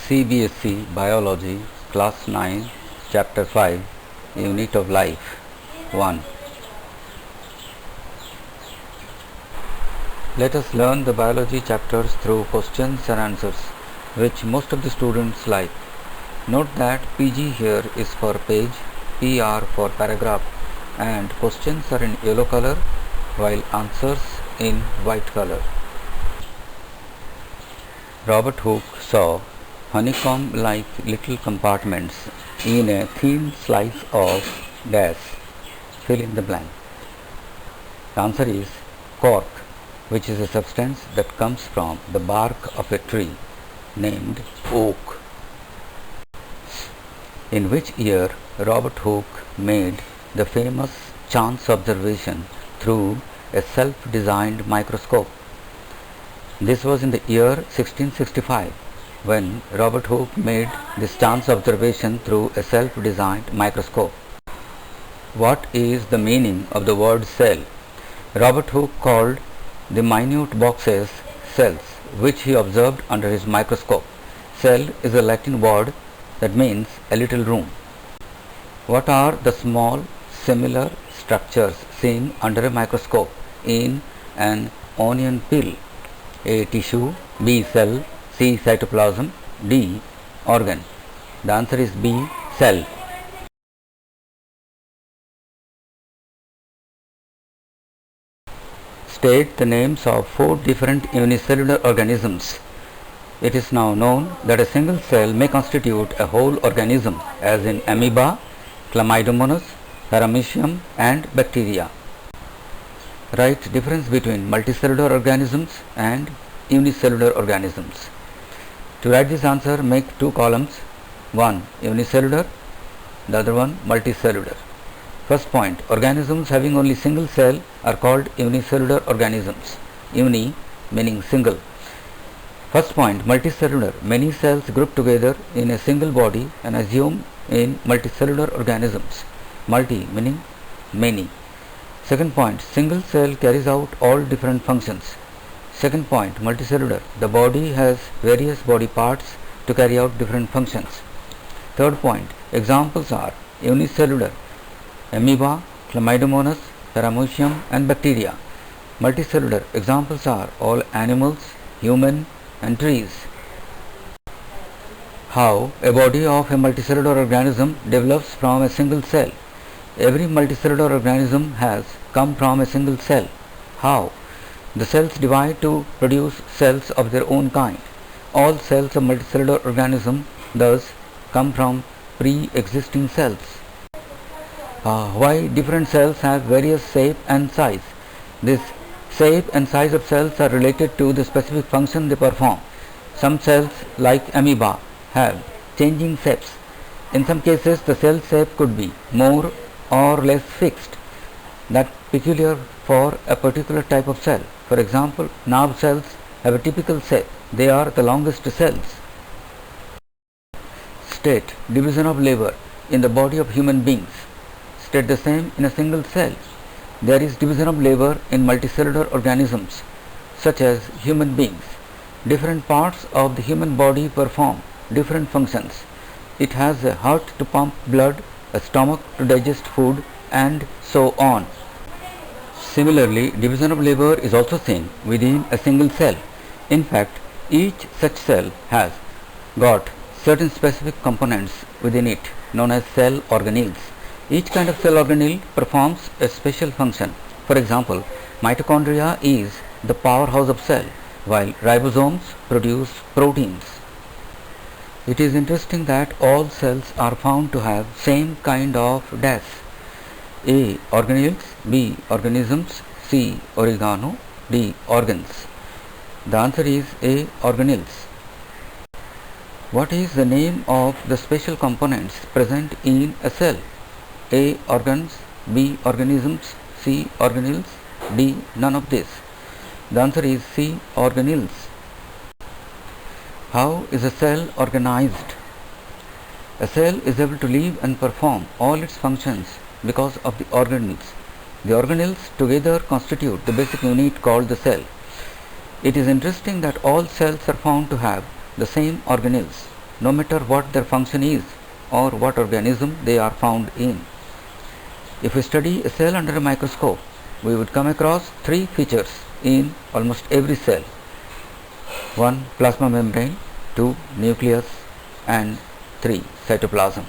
CBSE Biology Class 9 Chapter 5 Unit of Life 1. Let us learn the biology chapters through questions and answers, which most of the students like. Note that PG here is for page, PR for paragraph, and questions are in yellow color while answers in white color. Robert Hooke saw honeycomb-like little compartments in a thin slice of gas. Fill in the blank. The answer is cork, which is a substance that comes from the bark of a tree named oak. In which year Robert Hooke made the famous chance observation through a self-designed microscope? This was in the year 1665 when Robert Hooke made this chance observation through a self-designed microscope. What is the meaning of the word cell? Robert Hooke called the minute boxes cells, which he observed under his microscope. Cell is a Latin word that means a little room. What are the small similar structures seen under a microscope in an onion peel? A. Tissue, B. Cell, C. Cytoplasm, D. Organ. The answer is B. Cell. State the names of 4 different unicellular organisms. It is now known that a single cell may constitute a whole organism, as in amoeba, Chlamydomonas, Paramecium, and bacteria. Write difference between multicellular organisms and unicellular organisms. To write this answer, make 2 columns, one unicellular, the other one multicellular. First point, organisms having only single cell are called unicellular organisms. Uni meaning single. First point, multicellular, many cells grouped together in a single body and assumed in multicellular organisms. Multi meaning many. Second point, single cell carries out all different functions. Second point, multicellular, the body has various body parts to carry out different functions. Third point, examples are unicellular, amoeba, Chlamydomonas, Paramecium, and bacteria. Multicellular, examples are all animals, human, and trees. How a body of a multicellular organism develops from a single cell. Every multicellular organism has come from a single cell. How? The cells divide to produce cells of their own kind. All cells of multicellular organism thus come from pre-existing cells. Why different cells have various shape and size? This shape and size of cells are related to the specific function they perform. Some cells, like amoeba, have changing shapes. In some cases, the cell shape could be more or less fixed, that peculiar for a particular type of cell. For example, nerve cells have a typical shape. They are the longest cells. State division of labor in the body of human beings. State the same in a single cell. There is division of labor in multicellular organisms, such as human beings. Different parts of the human body perform different functions. It has a heart to pump blood, a stomach to digest food, and so on. Similarly, division of labor is also seen within a single cell. In fact, each such cell has got certain specific components within it known as cell organelles. Each kind of cell organelle performs a special function. For example, mitochondria is the powerhouse of cell, while ribosomes produce proteins. It is interesting that all cells are found to have same kind of dash. A. Organelles, B. Organisms, C. Oregano, D. Organs. The answer is A. Organelles. What is the name of the special components present in a cell? A. Organs, B. Organisms, C. Organelles, D. None of this. The answer is C. Organelles. How is a cell organized? A cell is able to live and perform all its functions because of the organelles. The organelles together constitute the basic unit called the cell. It is interesting that all cells are found to have the same organelles. no matter what their function is or what organism they are found in. If we study a cell under a microscope, we would come across three features in almost every cell. 1. Plasma membrane, 2. Nucleus, and 3. Cytoplasm.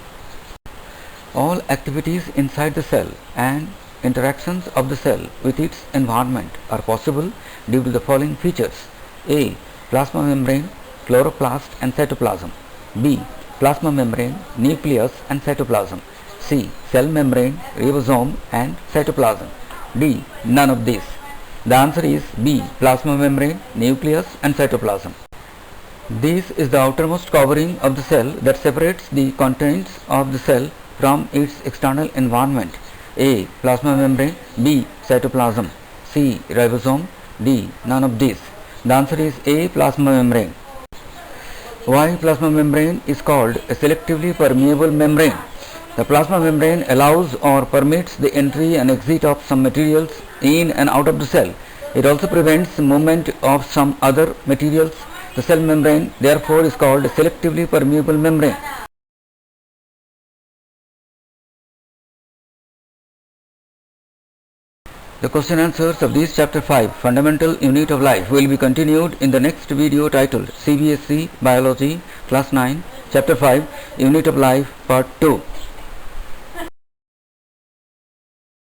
All activities inside the cell and interactions of the cell with its environment are possible due to the following features. A. Plasma membrane, chloroplast and cytoplasm. B. Plasma membrane, nucleus and cytoplasm. C. Cell membrane, ribosome and cytoplasm. D. None of these. The answer is B. Plasma membrane, nucleus and cytoplasm. This is the outermost covering of the cell that separates the contents of the cell from its external environment. A. Plasma membrane, B. Cytoplasm, C. Ribosome, D. None of these. The answer is A. Plasma membrane. Why plasma membrane is called a selectively permeable membrane? The plasma membrane allows or permits the entry and exit of some materials in and out of the cell. It also prevents movement of some other materials. The cell membrane therefore is called a selectively permeable membrane. The question answers of this chapter 5, Fundamental Unit of Life, will be continued in the next video titled CBSE Biology Class 9, Chapter 5, Unit of Life, Part 2.